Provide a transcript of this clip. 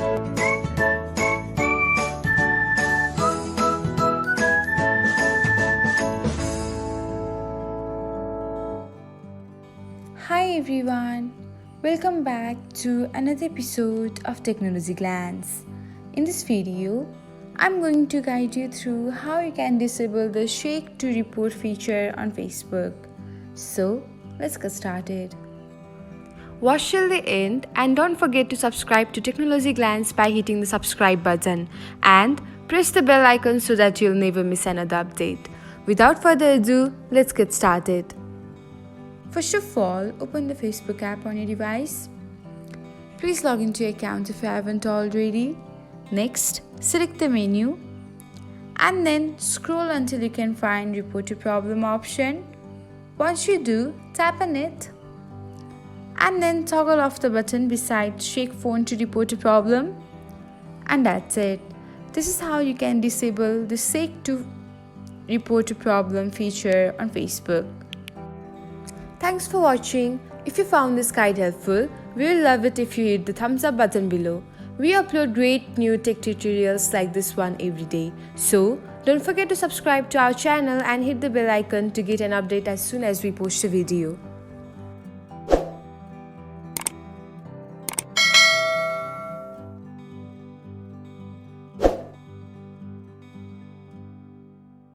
Hi everyone, welcome back to another episode of Technologyglance. In this video, I'm going to guide you through how you can disable the Shake to Report feature on Facebook. So, let's get started. Watch till the end and don't forget to subscribe to Technologyglance by hitting the subscribe button and press the bell icon so that you'll never miss another update. Without further ado, let's get started. First of all, open the Facebook app on your device. Please log into your account if you haven't already. Next, select the menu and then scroll until you can find Report a Problem option. Once you do, tap on it and then toggle off the button beside Shake Phone to report a problem. And that's it. This is how you can disable the Shake to Report a Problem feature on Facebook. Thanks for watching. If you found this guide helpful, we will love it if you hit the thumbs up button below. We upload great new tech tutorials like this one every day. So, don't forget to subscribe to our channel and hit the bell icon to get an update as soon as we post a video.